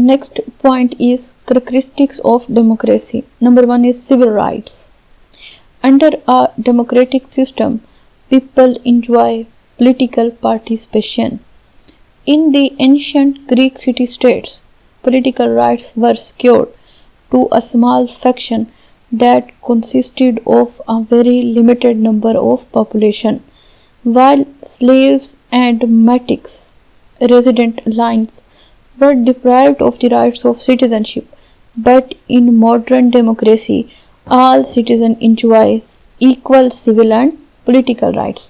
next point is characteristics of democracy. Number 1 is civil rights. Under a democratic system, people enjoy political participation. In the ancient Greek city-states, political rights were secured to a small faction that consisted of a very limited number of population, while slaves and metics, resident aliens, were deprived of the rights of citizenship. But in modern democracy, all citizens enjoy equal civil and political rights.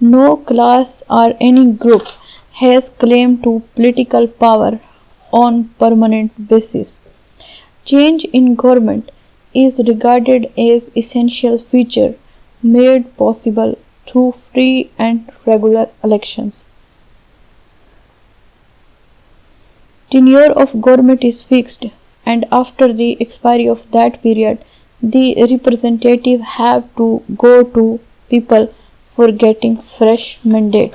no class or any group has claim to political power on permanent basis. Change in government is regarded as essential feature made possible through free and regular elections. Tenure of government is fixed, and after the expiry of that period, the representative have to go to people for getting fresh mandate.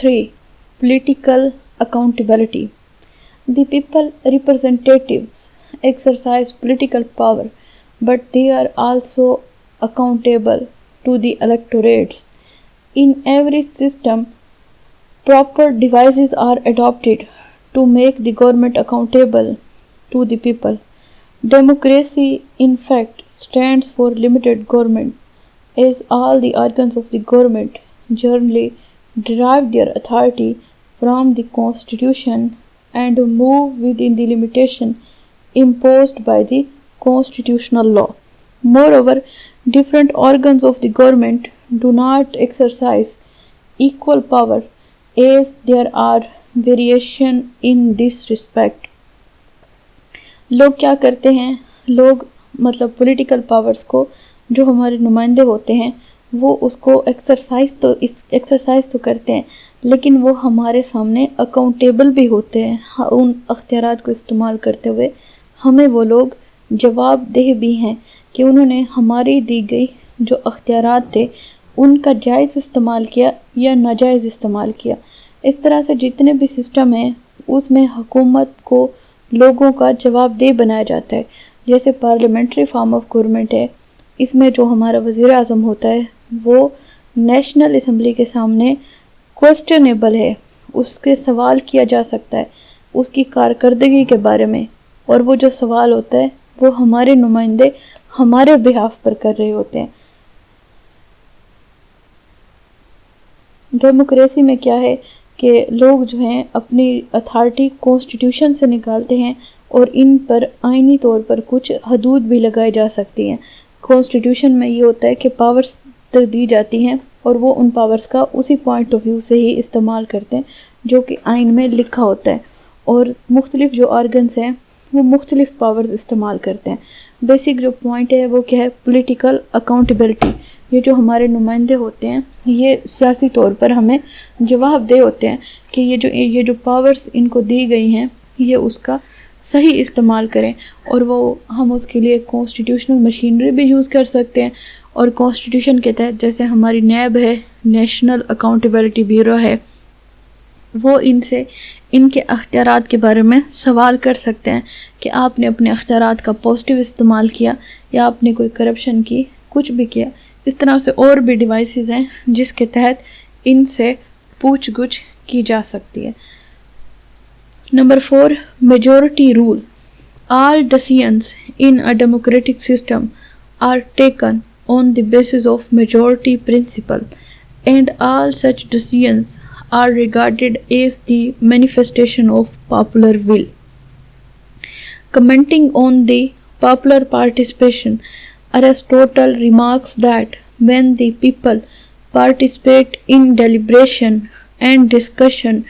3, political accountability. The people representatives exercise political power, but they are also accountable to the electorates. In every system, proper devices are adopted to make the government accountable to the people. Democracy, in fact, stands for limited government, as all the organs of the government generally derive their authority from the Constitution and move within the limitation imposed by the constitutional law. Moreover, different organs of the government do not exercise equal power as there are variation in this respect. لوگ کیا کرتے ہیں، لوگ مطلب political powers کو جو ہمارے نمائندے ہوتے ہیں وہ اس کو ایکسرسائز تو کرتے ہیں، لیکن وہ ہمارے سامنے اکاؤنٹیبل بھی ہوتے ہیں. ان اختیارات کو استعمال کرتے ہوئے ہمیں وہ لوگ جواب دہ بھی ہیں کہ انہوں نے ہماری دی گئی جو اختیارات تھے ان کا جائز استعمال کیا یا ناجائز استعمال کیا. اس طرح سے جتنے بھی سسٹم ہیں اس میں حکومت کو لوگوں کا جواب دہ بنایا جاتا ہے. جیسے پارلیمنٹری فارم آف گورنمنٹ ہے، اس میں جو ہمارا وزیر اعظم ہوتا ہے وہ نیشنل اسمبلی کے سامنے کوسچنیبل ہے، اس کے سوال کیا جا سکتا ہے اس کی کارکردگی کے بارے میں، اور وہ جو سوال ہوتا ہے وہ ہمارے نمائندے ہمارے بہاف پر کر رہے ہوتے ہیں. ڈیموکریسی میں کیا ہے کہ لوگ جو ہیں اپنی اتھارٹی کانسٹیٹیوشن سے نکالتے ہیں اور ان پر آئینی طور پر کچھ حدود بھی لگائی جا سکتی ہیں. کانسٹیٹیوشن میں یہ ہوتا ہے کہ پاورز تک دی جاتی ہیں اور وہ ان پاورز کا اسی پوائنٹ آف ویو سے ہی استعمال کرتے ہیں جو کہ آئین میں لکھا ہوتا ہے، اور مختلف جو آرگنز ہیں وہ مختلف پاورز استعمال کرتے ہیں. بیسک جو پوائنٹ ہے وہ کیا ہے، پولیٹیکل اکاؤنٹیبلٹی. یہ جو ہمارے نمائندے ہوتے ہیں یہ سیاسی طور پر ہمیں جواب دہ ہوتے ہیں کہ یہ جو پاورز ان کو دی گئی ہیں یہ اس کا صحیح استعمال کریں، اور وہ ہم اس کے لیے کانسٹیٹیوشنل مشینری بھی یوز کر سکتے ہیں. اور کانسٹیٹیوشن کے تحت جیسے ہماری نیب ہے، نیشنل اکاؤنٹیبلٹی بیورو ہے، وہ ان کے اختیارات کے بارے میں سوال کر سکتے ہیں کہ آپ نے اپنے اختیارات کا پازیٹیو استعمال کیا یا آپ نے کوئی کرپشن کی، کچھ بھی کیا. اس طرح سے اور بھی ڈیوائسز ہیں جس کے تحت ان سے پوچھ گچھ کی جا سکتی ہے. Number 4، majority rule. All decisions in a democratic system are taken on the basis of majority principle, and all such decisions are regarded as the manifestation of popular will. Commenting on the popular participation, Aristotle remarks that when the people participate in deliberation and discussion,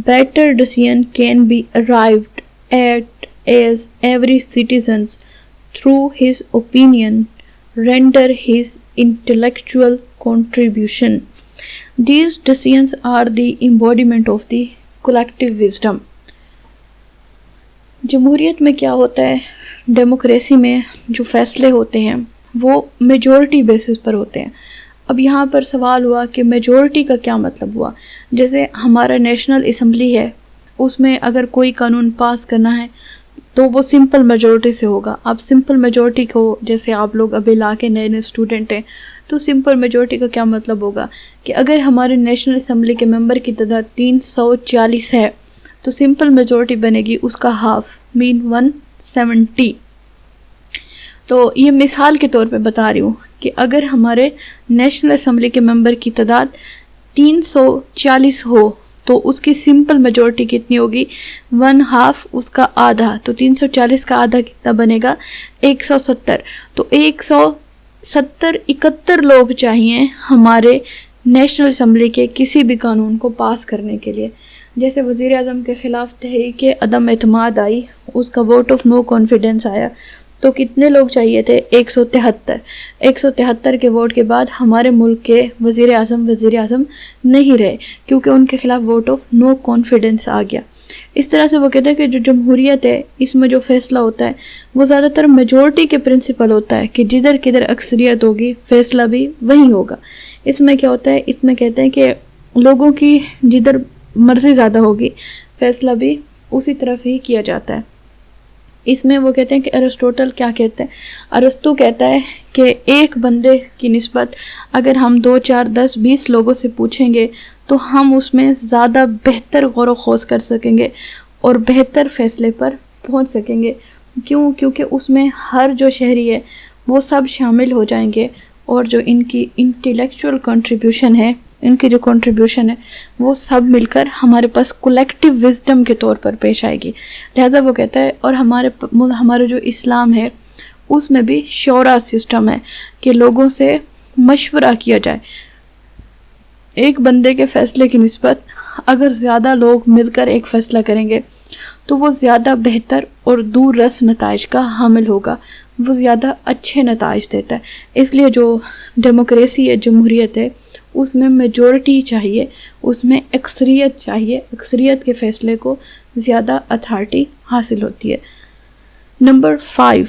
better decision can be arrived at as every citizen, through his opinion, render his intellectual contribution. These decisions are the embodiment of the collective wisdom. جمہوریت میں کیا ہوتا ہے، democracy میں جو فیصلے ہوتے ہیں وہ میجورٹی بیسس پر ہوتے ہیں. اب یہاں پر سوال ہوا کہ میجورٹی کا کیا مطلب ہوا. جیسے ہمارا نیشنل اسمبلی ہے، اس میں اگر کوئی قانون پاس کرنا ہے تو وہ سمپل میجورٹی سے ہوگا. اب سمپل میجورٹی کو، جیسے آپ لوگ ابھی لا کے نئے اسٹوڈنٹ ہیں، تو سمپل میجورٹی کا کیا مطلب ہوگا کہ اگر ہمارے نیشنل اسمبلی کے ممبر کی تعداد 340 ہے تو سمپل میجورٹی بنے گی اس کا ہاف، مین 170. تو یہ مثال کے طور پہ بتا رہی ہوں کہ اگر ہمارے نیشنل اسمبلی کے ممبر کی تعداد 340 ہو تو اس کی سمپل میجورٹی کتنی ہوگی، 1/2، اس کا آدھا. تو 340 کا آدھا کتنا بنے گا، 170. تو 171 لوگ چاہیے ہمارے نیشنل اسمبلی کے کسی بھی قانون کو پاس کرنے کے لیے. جیسے وزیر اعظم کے خلاف تحریک عدم اعتماد آئی، اس کا ووٹ آف نو کانفیڈنس آیا، تو کتنے لوگ چاہیے تھے، 173. 173 کے ووٹ کے بعد ہمارے ملک کے وزیر اعظم نہیں رہے کیونکہ ان کے خلاف ووٹ آف نو کانفیڈنس آ گیا. اس طرح سے وہ کہتے ہیں کہ جو جمہوریت ہے اس میں جو فیصلہ ہوتا ہے وہ زیادہ تر میجورٹی کے پرنسپل ہوتا ہے کہ جدھر کدھر اکثریت ہوگی فیصلہ بھی وہی ہوگا. اس میں کیا ہوتا ہے، اس میں کہتے ہیں کہ لوگوں کی جدھر مرضی زیادہ ہوگی فیصلہ بھی اسی طرف ہی کیا جاتا ہے. اس میں وہ کہتے ہیں کہ ارسطوٹل کیا کہتے ہیں، ارسطو کہتا ہے کہ ایک بندے کی نسبت اگر ہم 2 4 10 20 لوگوں سے پوچھیں گے تو ہم اس میں زیادہ بہتر غور و خوض کر سکیں گے اور بہتر فیصلے پر پہنچ سکیں گے. کیونکہ اس میں ہر جو شہری ہے وہ سب شامل ہو جائیں گے، اور جو ان کی انٹیلیکچوئل کنٹریبیوشن ہے، ان کی جو کنٹریبیوشن ہے وہ سب مل کر ہمارے پاس کولیکٹیو وزڈم کے طور پر پیش آئے گی. لہذا وہ کہتا ہے، اور ہمارا جو اسلام ہے اس میں بھی شورا سسٹم ہے کہ لوگوں سے مشورہ کیا جائے. ایک بندے کے فیصلے کی نسبت اگر زیادہ لوگ مل کر ایک فیصلہ کریں گے تو وہ زیادہ بہتر اور دور رس نتائج کا حامل ہوگا، وہ زیادہ اچھے نتائج دیتا ہے. اس لیے جو ڈیموکریسی ہے، جمہوریت ہے، اس میں میجورٹی چاہیے، اس میں اکثریت چاہیے، اکثریت کے فیصلے کو زیادہ اتھارٹی حاصل ہوتی ہے. Number 5،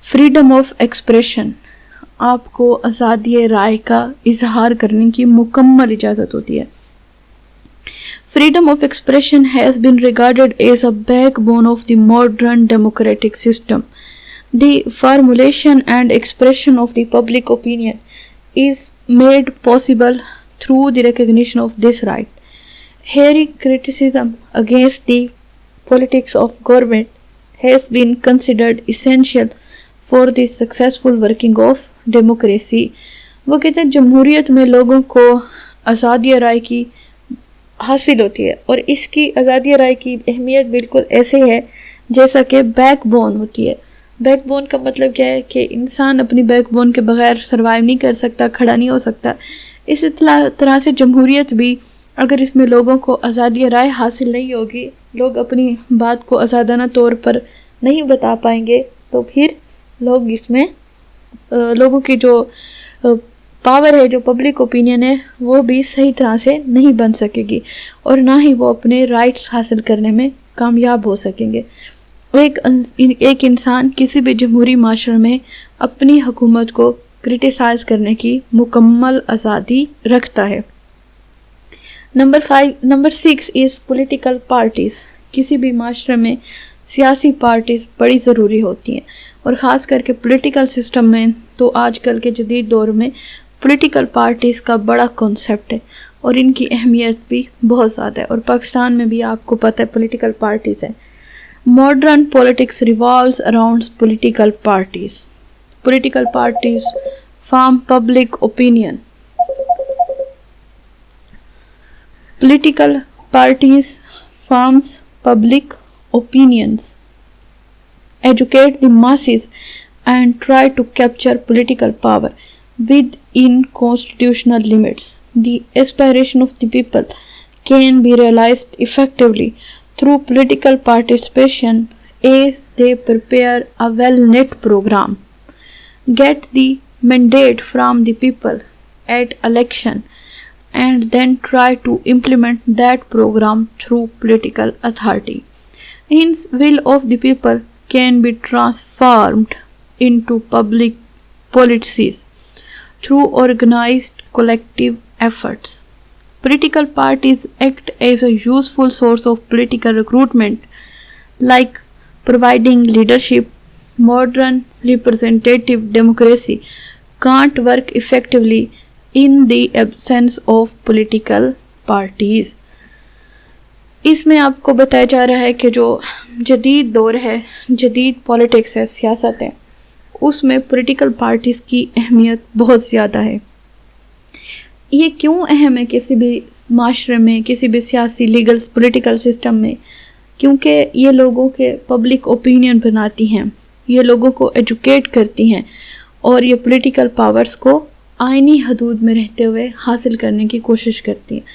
freedom of expression. آپ کو آزادی رائے کا اظہار کرنے کی مکمل اجازت ہوتی ہے. Freedom of expression has been regarded as a backbone of the modern democratic system. The formulation and expression of the public opinion is made possible through the recognition of this right. Hearing criticism against the politics of government has been considered essential for the successful working of democracy. وہ کہتے ہیں جمہوریت میں لوگوں کو آزادی رائے کی حاصل ہوتی ہے، اور اس کی آزادی رائے کی اہمیت بالکل ایسے ہے جیسا کہ بیک بون ہوتی ہے. بیک بون کا مطلب کیا ہے کہ انسان اپنی بیک بون کے بغیر سروائیو نہیں کر سکتا، کھڑا نہیں ہو سکتا. اسی طرح سے جمہوریت بھی اگر اس میں لوگوں کو آزادی رائے حاصل نہیں ہوگی، لوگ اپنی بات کو آزادانہ طور پر نہیں بتا پائیں گے، تو پھر لوگ اس میں لوگوں کی جو پاور ہے، جو پبلک اوپینین ہے، وہ بھی صحیح طرح سے نہیں بن سکے گی، اور نہ ہی وہ اپنے رائٹس حاصل کرنے میں کامیاب ہو سکیں گے. ایک انسان کسی بھی جمہوری معاشرے میں اپنی حکومت کو کرٹیسائز کرنے کی مکمل آزادی رکھتا ہے. Number 6 is political parties. کسی بھی معاشرے میں سیاسی پارٹیز بڑی ضروری ہوتی ہیں، اور خاص کر کے پولیٹیکل سسٹم میں تو آج کل کے جدید دور میں پولیٹیکل پارٹیز کا بڑا کنسیپٹ ہے، اور ان کی اہمیت بھی بہت زیادہ ہے، اور پاکستان میں بھی آپ کو پتہ ہے پولیٹیکل پارٹیز ہیں. Modern politics revolves around political parties. Political parties form public opinion. Political parties forms public opinions, educate the masses, and try to capture political power within constitutional limits. The aspiration of the people can be realized effectively through political participation as they prepare a well-knit program, get the mandate from the people at election, and then try to implement that program through political authority. Hence, will of the people can be transformed into public policies through organized collective efforts. Political parties act as a useful source of political recruitment, like providing leadership. Modern representative democracy can't work effectively in the absence of political parties. اس میں آپ کو بتایا جا رہا ہے کہ جو جدید دور ہے، جدید پولیٹکس ہے، سیاست ہے، اس میں پولیٹیکل پارٹیز کی اہمیت بہت زیادہ ہے. یہ کیوں اہم ہے کسی بھی معاشرے میں، کسی بھی سیاسی لیگل پولیٹیکل سسٹم میں؟ کیونکہ یہ لوگوں کے پبلک اوپینین بناتی ہیں، یہ لوگوں کو ایجوکیٹ کرتی ہیں، اور یہ پولیٹیکل پاورز کو آئینی حدود میں رہتے ہوئے حاصل کرنے کی کوشش کرتی ہیں.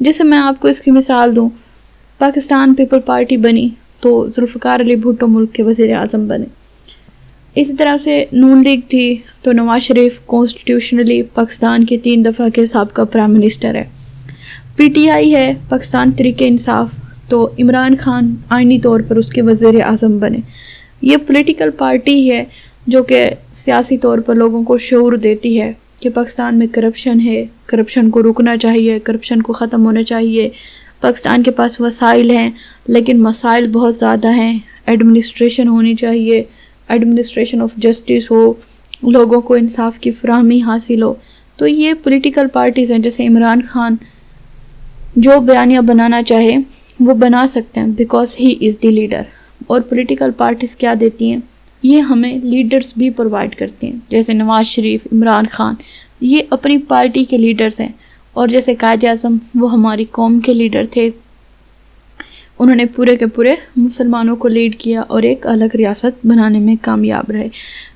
جیسے میں آپ کو اس کی مثال دوں، پاکستان پیپل پارٹی بنی تو ذوالفقار علی بھٹو ملک کے وزیر اعظم بنے. اسی طرح سے نون لیگ تھی تو نواز شریف کانسٹیٹیوشنلی پاکستان کے 3 دفعہ کے سابقہ پرائم منسٹر ہے. پی ٹی آئی ہے پاکستان تحریک انصاف تو عمران خان آئینی طور پر اس کے وزیر اعظم بنے. یہ پولیٹیکل پارٹی ہے جو کہ سیاسی طور پر لوگوں کو شعور دیتی ہے کہ پاکستان میں کرپشن ہے، کرپشن کو رکنا چاہیے، کرپشن کو ختم ہونا چاہیے. پاکستان کے پاس وسائل ہیں لیکن مسائل بہت زیادہ ہیں. ایڈمنسٹریشن ہونی چاہیے، ایڈمنسٹریشن آف جسٹس ہو، لوگوں کو انصاف کی فراہمی حاصل ہو. تو یہ پولیٹیکل پارٹیز ہیں. جیسے عمران خان جو بیانیہ بنانا چاہے وہ بنا سکتے ہیں because he is the leader. اور پولیٹیکل پارٹیز کیا دیتی ہیں؟ یہ ہمیں لیڈرز بھی پرووائڈ کرتے ہیں. جیسے نواز شریف، عمران خان، یہ اپنی پارٹی کے لیڈرز ہیں، اور جیسے قائد اعظم وہ ہماری قوم کے لیڈر تھے. انہوں نے پورے کے پورے مسلمانوں کو لیڈ کیا اور ایک الگ ریاست بنانے میں کامیاب رہے.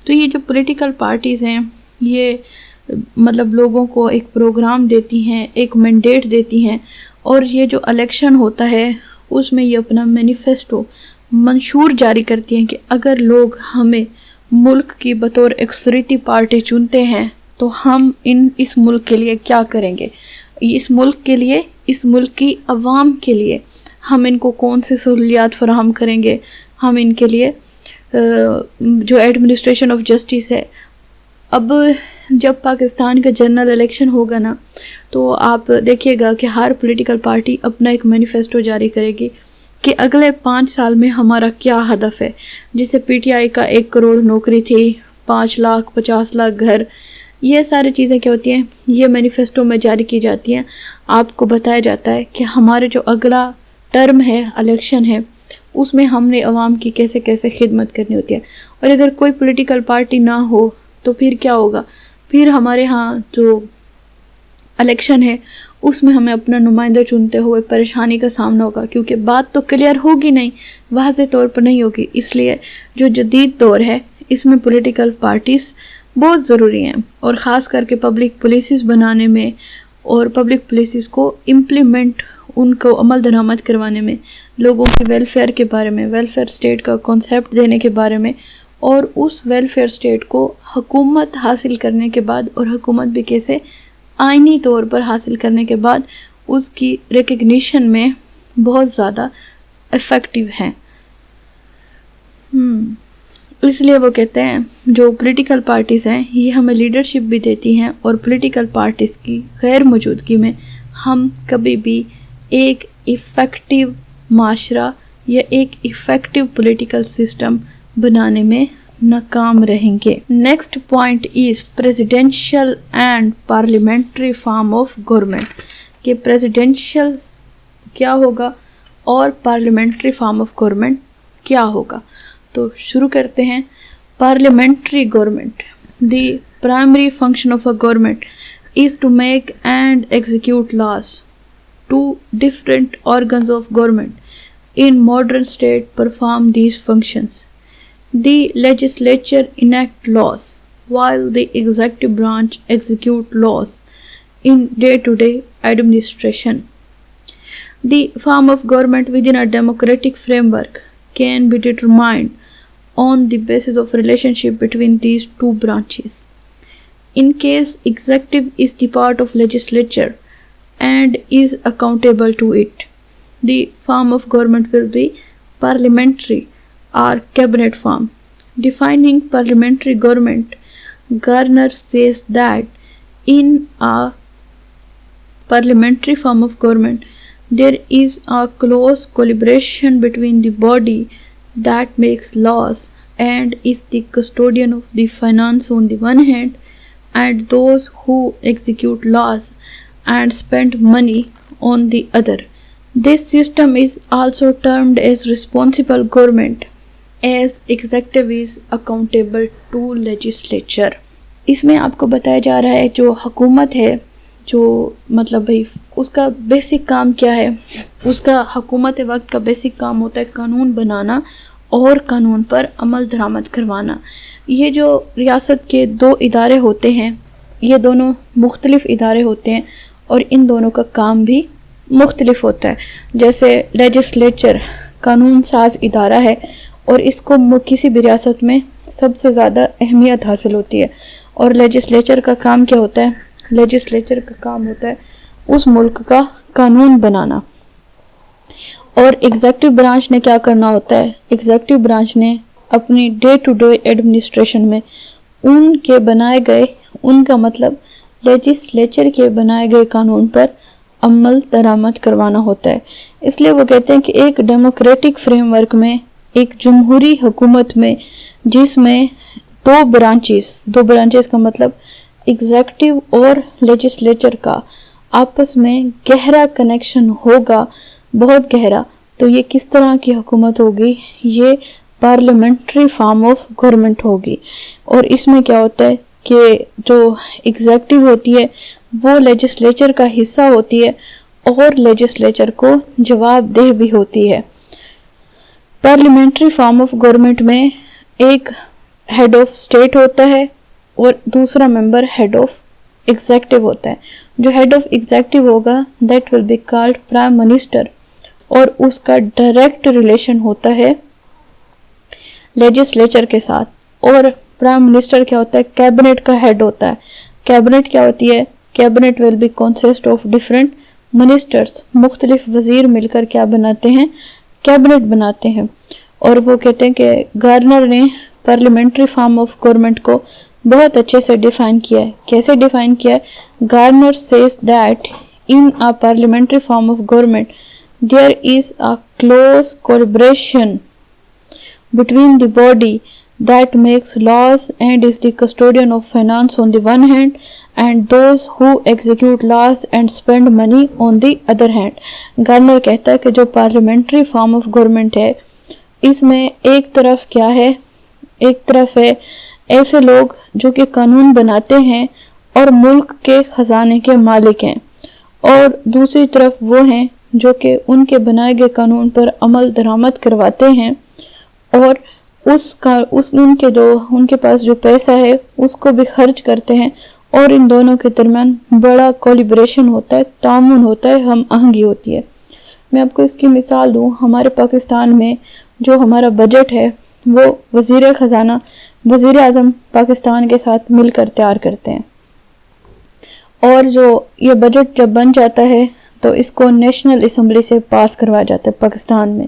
تو یہ جو پولیٹیکل پارٹیز ہیں یہ مطلب لوگوں کو ایک پروگرام دیتی ہیں, ایک مینڈیٹ دیتی ہیں, اور یہ جو الیکشن ہوتا ہے اس میں یہ اپنا مینیفیسٹو منشور جاری کرتی ہیں کہ اگر لوگ ہمیں ملک کی بطور اکثریتی پارٹی چنتے ہیں تو ہم اس ملک کے لیے کیا کریں گے, اس ملک کے لیے, اس ملک کی عوام کے لیے ہم ان کو کون سے سہولیات فراہم کریں گے, ہم ان کے لیے جو ایڈمنسٹریشن آف جسٹس ہے. اب جب پاکستان کا جنرل الیکشن ہوگا نا تو آپ دیکھیے گا کہ ہر پولیٹیکل پارٹی اپنا ایک مینیفیسٹو جاری کرے گی کہ اگلے 5 سال میں ہمارا کیا ہدف ہے. جیسے پی ٹی آئی کا 1 کروڑ نوکری تھی, 5 لاکھ 50 لاکھ گھر, یہ ساری چیزیں کیا ہوتی ہیں, یہ مینیفیسٹو میں جاری کی جاتی ہیں. آپ کو بتایا جاتا ہے کہ ہمارے جو اگلا ٹرم ہے, الیکشن ہے, اس میں ہم نے عوام کی کیسے کیسے خدمت کرنی ہوتی ہے. اور اگر کوئی پولیٹیکل پارٹی نہ ہو تو پھر کیا ہوگا, پھر ہمارے ہاں جو الیکشن ہے اس میں ہمیں اپنا نمائندہ چنتے ہوئے پریشانی کا سامنا ہوگا, کیونکہ بات تو کلیئر ہوگی نہیں, واضح طور پر نہیں ہوگی. اس لیے جو جدید دور ہے اس میں پولیٹیکل پارٹیز بہت ضروری ہیں, اور خاص کر کے پبلک پالیسیز بنانے میں اور پبلک پالیسیز کو امپلیمنٹ, ان کو عمل درآمد کروانے میں, لوگوں کی ویلفیئر کے بارے میں, ویلفیئر اسٹیٹ کا کانسیپٹ دینے کے بارے میں, اور اس ویلفیئر اسٹیٹ کو حکومت حاصل کرنے کے بعد, اور حکومت بھی کیسے آئینی طور پر حاصل کرنے کے بعد اس کی ریکگنیشن میں بہت زیادہ افیکٹو ہیں. اس لیے وہ کہتے ہیں جو پولیٹیکل پارٹیز ہیں یہ ہمیں لیڈرشپ بھی دیتی ہیں, اور پولیٹیکل پارٹیز کی غیر موجودگی میں ہم کبھی بھی ایک افیکٹو معاشرہ یا ایک افیکٹو پولیٹیکل سسٹم بنانے میں ناکام رہیں گے. Next point is presidential and parliamentary form of government, کہ پریزیڈینشیل کیا ہوگا اور پارلیمنٹری فارم آف گورنمنٹ کیا ہوگا. تو شروع کرتے ہیں. Parliamentary government, the primary function of a government is to make and execute laws. Two different organs of government in modern state perform these functions. The legislature enact laws, while the executive branch execute laws in day-to-day administration. The form of government within a democratic framework can be determined on the basis of relationship between these two branches. In case executive is the part of legislature and is accountable to it, the form of government will be parliamentary or cabinet form. Defining parliamentary government, Garner says that in a parliamentary form of government, there is a close collaboration between the body that makes laws and is the custodian of the finance on the one hand, and those who execute laws and spend money on the other. This system is also termed as responsible government, as executive is accountable to legislature. اس میں آپ کو بتایا جا رہا ہے جو حکومت ہے, جو مطلب بھائی اس کا بیسک کام کیا ہے, اس کا حکومت وقت کا بیسک کام ہوتا ہے قانون بنانا اور قانون پر عمل درآمد کروانا. یہ جو ریاست کے 2 ادارے ہوتے ہیں یہ دونوں مختلف ادارے ہوتے ہیں, اور ان دونوں کا کام بھی مختلف ہوتا ہے. جیسے لیجسلیچر قانون ساز ادارہ ہے, اور اس کو کسی بھی ریاست میں سب سے زیادہ اہمیت حاصل ہوتی ہے. اور لیجسلیچر کا کام کیا ہوتا ہے, لیجسلیچر کا کام ہوتا ہے اس ملک کا قانون بنانا. اور ایگزیکٹو برانچ نے کیا کرنا ہوتا ہے, ایگزیکٹو برانچ نے اپنی ڈے ٹو ڈے ایڈمنسٹریشن میں ان کے بنائے گئے, ان کا مطلب لیجسلیچر کے بنائے گئے قانون پر عمل درآمد کروانا ہوتا ہے. اس لیے وہ کہتے ہیں کہ ایک ڈیموکریٹک فریم ورک میں, ایک جمہوری حکومت میں, جس میں 2 برانچز کا مطلب ایگزیکٹو اور لیجسلیچر کا آپس میں گہرا کنیکشن ہوگا, بہت گہرا, تو یہ کس طرح کی حکومت ہوگی, یہ پارلیمنٹری فارم آف گورنمنٹ ہوگی. اور اس میں کیا ہوتا ہے کہ جو ایگزیکٹو ہوتی ہے وہ لیجسلیچر کا حصہ ہوتی ہے, اور لیجسلیچر کو جواب دہ بھی ہوتی ہے۔ پارلیمنٹری فارم آف گورنمنٹ میں ایک ہیڈ آف اسٹیٹ ہوتا ہے اور دوسرا ممبر ہیڈ آف ایگزیکٹو ہوتا ہے۔ جو ہیڈ آف ایگزیکٹو ہوگا that will be called prime minister, اور اس کا ڈائریکٹ ریلیشن ہوتا ہے لیجسلیچر کے ساتھ۔ اور پرائم منسٹر کیا ہوتا ہے؟ کیبنٹ کا ہیڈ ہوتا ہے۔ کیبنٹ کیا ہوتی ہے؟ Cabinet will be consist of different ministers, مختلف وزیر مل کر کیا بناتے ہیں؟ کیبنٹ بناتے ہیں۔ اور وہ کہتے ہیں کہ گورنر نے پارلیمنٹری فارم آف گورنمنٹ کو بہت اچھے سے ڈیفائن کیا ہے۔ کیسے ڈیفائن کیا ہے؟ Governor says that in a parliamentary form of government there is a close collaboration between the body that makes laws and is the custodian of finance on the one hand and those who execute laws and spend money on the other hand۔ Governor کہتا ہے کہ جو parliamentary form of government ہے اس میں ایک طرف کیا ہے؟ ایک طرف ہے ایسے لوگ جو کہ قانون بناتے ہیں اور ملک کے خزانے کے مالک ہیں، اور دوسری طرف وہ ہیں جو کہ ان کے بنائے گئے قانون پر عمل درآمد کرواتے ہیں، اور ان کے پاس جو پیسہ ہے اس کو بھی خرچ کرتے ہیں، اور ان دونوں کے درمیان بڑا کولیبریشن ہوتا ہے، تعاون ہوتا ہے، ہم آہنگی ہوتی ہے۔ میں آپ کو اس کی مثال دوں، ہمارے پاکستان میں جو ہمارا بجٹ ہے وہ وزیر خزانہ وزیر اعظم پاکستان کے ساتھ مل کر تیار کرتے ہیں، اور جو یہ بجٹ جب بن جاتا ہے تو اس کو نیشنل اسمبلی سے پاس کروایا جاتا ہے پاکستان میں۔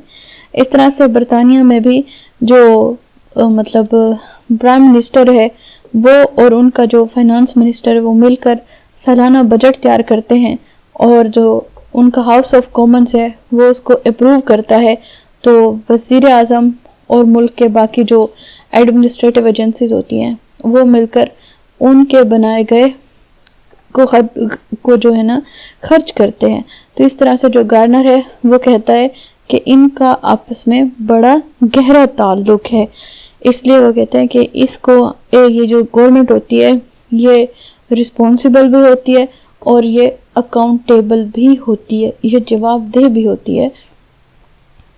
اس طرح سے برطانیہ میں بھی جو پرائم منسٹر ہے وہ اور ان کا جو فائنانس منسٹر ہے وہ مل کر سالانہ بجٹ تیار کرتے ہیں، اور جو ان کا ہاؤس آف کامنز ہے وہ اس کو اپروو کرتا ہے، تو وزیر اعظم اور ملک کے باقی جو ایڈمنسٹریٹو ایجنسیز ہوتی ہیں وہ مل کر ان کے بنائے گئے کو جو ہے نا خرچ کرتے ہیں۔ تو اس طرح سے جو گورنر ہے وہ کہتا ہے کہ ان کا آپس میں بڑا گہرا تعلق ہے، اس لیے وہ کہتے ہیں کہ اس کو یہ جو گورنمنٹ ہوتی ہے یہ رسپانسیبل بھی ہوتی ہے اور یہ اکاؤنٹیبل بھی ہوتی ہے، یہ جواب دہ بھی ہوتی ہے۔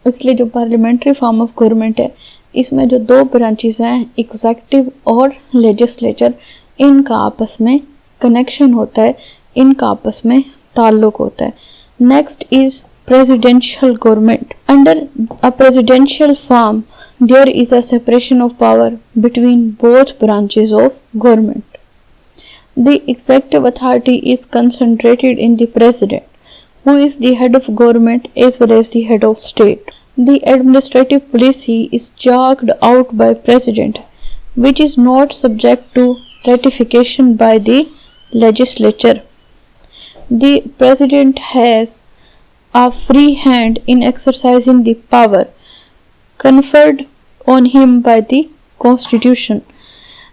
اس لیے جو پارلیمنٹری فارم آف گورنمنٹ ہے اس میں جو دو برانچز ہیں ایگزیکٹو اور لیجسلیچر، ان کا آپس میں کنیکشن ہوتا ہے، ان کا آپس میں تعلق ہوتا ہے۔ Next is presidential government. Under a presidential form, there is a separation of power between both branches of government. The executive authority is concentrated in the president, who is the head of government as well as the head of state. The administrative policy is chalked out by president, which is not subject to ratification by the legislature. The president has a free hand in exercising the power conferred on him by the Constitution.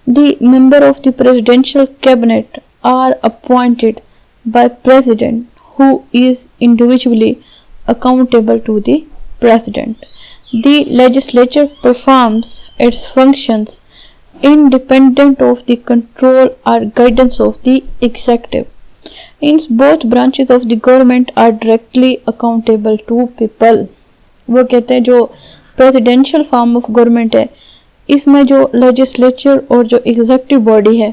The member of the presidential cabinet are appointed by president, who is individually accountable to the president. The legislature performs its functions independent of the control or guidance of the executive. Hence, both branches of the government are directly accountable to people. وہ کہتے ہیں جو presidential form of government ہے اس میں جو legislature اور جو executive body ہے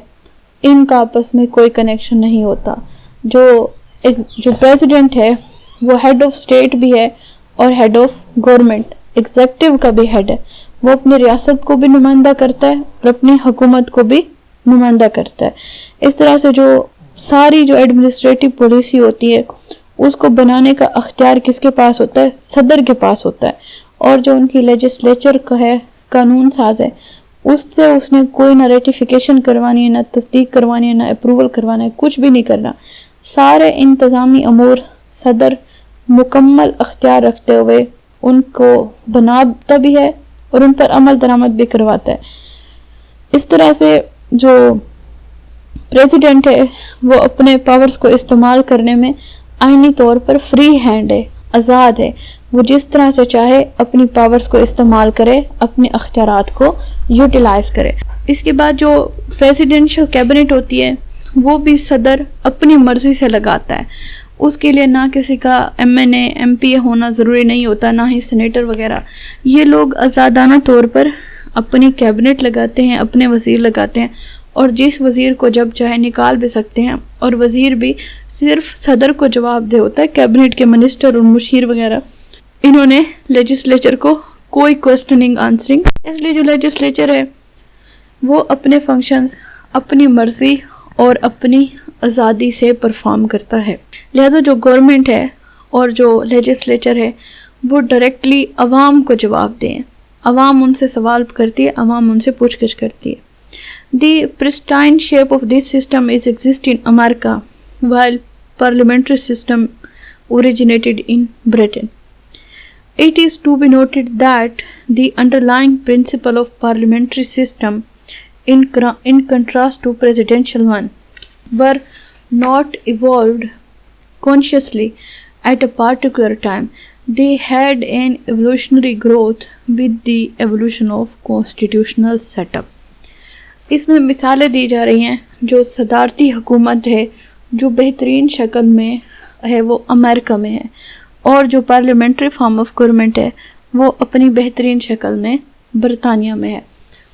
ان کا آپس میں کوئی کنیکشن نہیں ہوتا۔ جو president ہے وہ head of state بھی ہے اور head of government، executive کا بھی head ہے، وہ اپنی ریاست کو بھی نمائندہ کرتا ہے اور اپنی حکومت کو بھی نمائندہ کرتا ہے۔ اس طرح سے جو ساری جو ایڈمنسٹریٹو پالیسی ہوتی ہے اس کو بنانے کا اختیار کس کے پاس ہوتا ہے؟ صدر کے پاس ہوتا ہے، اور جو ان کی لیجسلیچر کا ہے قانون ساز ہے اس سے اس نے کوئی نہ ریٹیفیکیشن کروانی ہے، نہ تصدیق کروانی ہے، نہ اپروول کروانا ہے، کچھ بھی نہیں کرنا۔ سارے انتظامی امور صدر مکمل اختیار رکھتے ہوئے ان کو بناتا بھی ہے اور ان پر عمل درآمد بھی کرواتا ہے۔ اس طرح سے جو پریزیڈنٹ ہے وہ اپنے پاورز کو استعمال کرنے میں آئینی طور پر فری ہینڈ ہے، آزاد ہے، وہ جس طرح سے چاہے اپنی پاورز کو استعمال کرے، اپنے اختیارات کو یوٹیلائز کرے۔ اس کے بعد جو پریزیڈنشل کیبنٹ ہوتی ہے وہ بھی صدر اپنی مرضی سے لگاتا ہے، اس کے لیے نہ کسی کا MNA MP ہونا ضروری نہیں ہوتا، نہ ہی سینیٹر وغیرہ. یہ لوگ آزادانہ طور پر اپنی کیبنٹ لگاتے ہیں، اپنے وزیر لگاتے ہیں، اور جس وزیر کو جب چاہے نکال بھی سکتے ہیں، اور وزیر بھی صرف صدر کو جواب دہ ہوتا ہے، کیبنٹ کے منسٹر اور مشیر وغیرہ. انہوں نے لیجسلیچر کو کوئی کوسٹننگ آنسرنگ، اس لیے جو لیجسلیچر ہے وہ اپنے فنکشنز اپنی مرضی اور اپنی آزادی سے پرفارم کرتا ہے. لہذا جو گورنمنٹ ہے اور جو لیجسلیچر ہے وہ ڈائریکٹلی عوام کو جواب دیں، عوام ان سے سوال کرتی ہے، عوام ان سے پوچھ گچھ کرتی ہے. The pristine shape of this system is exist in America, while parliamentary system originated in Britain. It is to be noted that the underlying principle of parliamentary system, in contrast to presidential one, were not evolved consciously at a particular time. They had an evolutionary growth with the evolution of constitutional setup. اس میں مثالیں دی جا رہی ہیں. جو صدارتی حکومت ہے جو بہترین شکل میں ہے وہ امریکہ میں ہے، اور جو پارلیمنٹری فارم آف گورنمنٹ ہے وہ اپنی بہترین شکل میں برطانیہ میں ہے.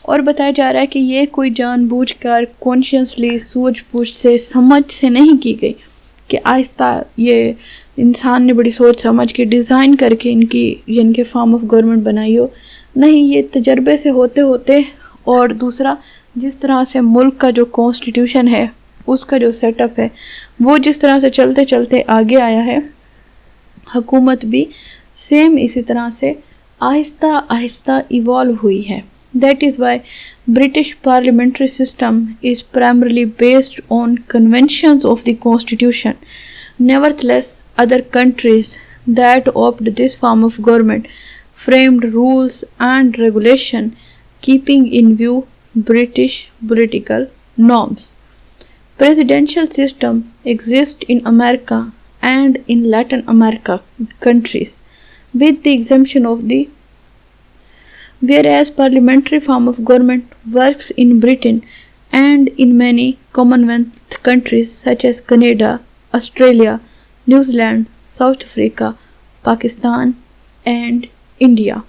اور بتایا جا رہا ہے کہ یہ کوئی جان بوجھ کر کانشیسلی سوچ بوجھ سے سمجھ سے نہیں کی گئی کہ آہستہ یہ انسان نے بڑی سوچ سمجھ کے ڈیزائن کر کے ان کے فارم آف گورنمنٹ بنائی ہو. نہیں، یہ تجربے سے ہوتے ہوتے، اور دوسرا جس طرح سے ملک کا جو کانسٹیٹیوشن ہے اس کا جو سیٹ اپ ہے وہ جس طرح سے چلتے چلتے آگے آیا ہے، حکومت بھی سیم اسی طرح سے آہستہ آہستہ ایوالو ہوئی ہے. That is why British parliamentary system is primarily based on conventions of the constitution. Nevertheless, other countries that opt this form of government framed rules and regulation keeping in view British political norms. Presidential system exists in America and in Latin America countries, with the exemption of the whereas parliamentary form of government works in Britain and in many Commonwealth countries such as Canada, Australia, New Zealand, South Africa, Pakistan and India.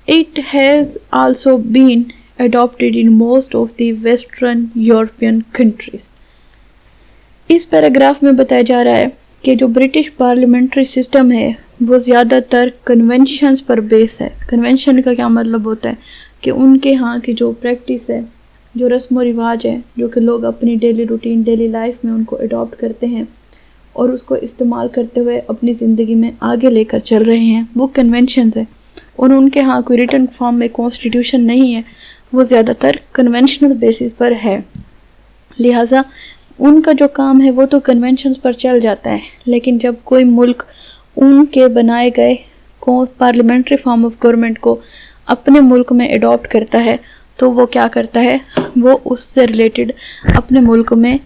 It has also been adopted in most of the Western European countries. اس paragraph میں بتایا جا رہا ہے کہ جو British parliamentary system ہے وہ زیادہ تر کنونشنز پر بیس ہے. کنونشن کا کیا مطلب ہوتا ہے کہ ان کے ہاں کی جو پریکٹس ہے، جو رسم و رواج ہے، جو کہ لوگ اپنی ڈیلی روٹین ڈیلی لائف میں ان کو اڈاپٹ کرتے ہیں اور اس کو استعمال کرتے ہوئے اپنی زندگی میں آگے لے کر چل رہے ہیں، وہ کنونشنز ہیں. اور ان کے ہاں کوئی ریٹن فارم میں کانسٹیٹیوشن نہیں ہے، وہ زیادہ تر کنونشنل بیسس پر ہے. لہٰذا ان کا جو کام ہے وہ تو کنونشنز پر چل جاتا ہے. لیکن جب کوئی ملک ان کے بنائے گئے پارلیمنٹری فارم آف گورنمنٹ کو اپنے ملک میں اڈاپٹ کرتا ہے تو وہ کیا کرتا ہے، وہ اس سے ریلیٹڈ اپنے ملک میں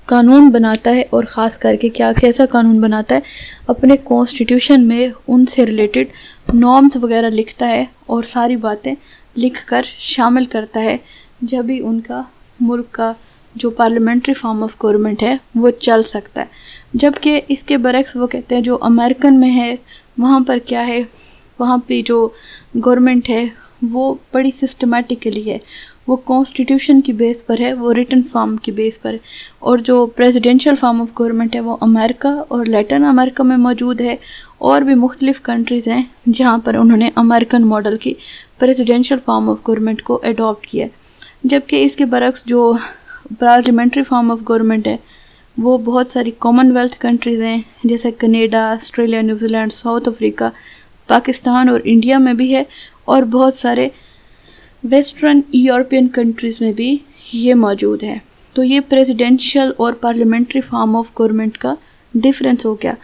قانون بناتا ہے. اور خاص کر کے کیسا قانون بناتا ہے، اپنے کانسٹیٹیوشن میں ان سے ریلیٹڈ نارمز وغیرہ لکھتا ہے اور ساری باتیں لکھ کر شامل کرتا ہے، جب ہی ان کا ملک کا جو پارلیمنٹری فارم آف گورنمنٹ ہے وہ چل سکتا ہے. جبکہ اس کے برعکس وہ کہتے ہیں جو امریکن میں ہے وہاں پر کیا ہے، وہاں پہ جو گورنمنٹ ہے وہ بڑی سسٹمیٹکلی ہے، وہ کانسٹیٹیوشن کی بیس پر ہے، وہ ریٹن فارم کی بیس پر ہے. اور جو پریزیڈینشیل فارم آف گورنمنٹ ہے وہ امریکہ اور لیٹن امریکہ میں موجود ہے، اور بھی مختلف کنٹریز ہیں جہاں پر انہوں نے امریکن ماڈل کی پریزیڈینشیل فارم آف گورنمنٹ کو اڈاپٹ کیا. جبکہ اس کے برعکس جو پارلیمنٹری فارم آف گورنمنٹ ہے وہ بہت ساری کامن ویلتھ کنٹریز ہیں جیسے Canada, Australia, New Zealand, South Africa, Pakistan اور انڈیا میں بھی ہے، اور بہت سارے ویسٹرن یورپین کنٹریز میں بھی یہ موجود ہے. تو یہ پریزیڈینشیل اور پارلیمنٹری فارم آف گورنمنٹ کا ڈفرینس ہو گیا.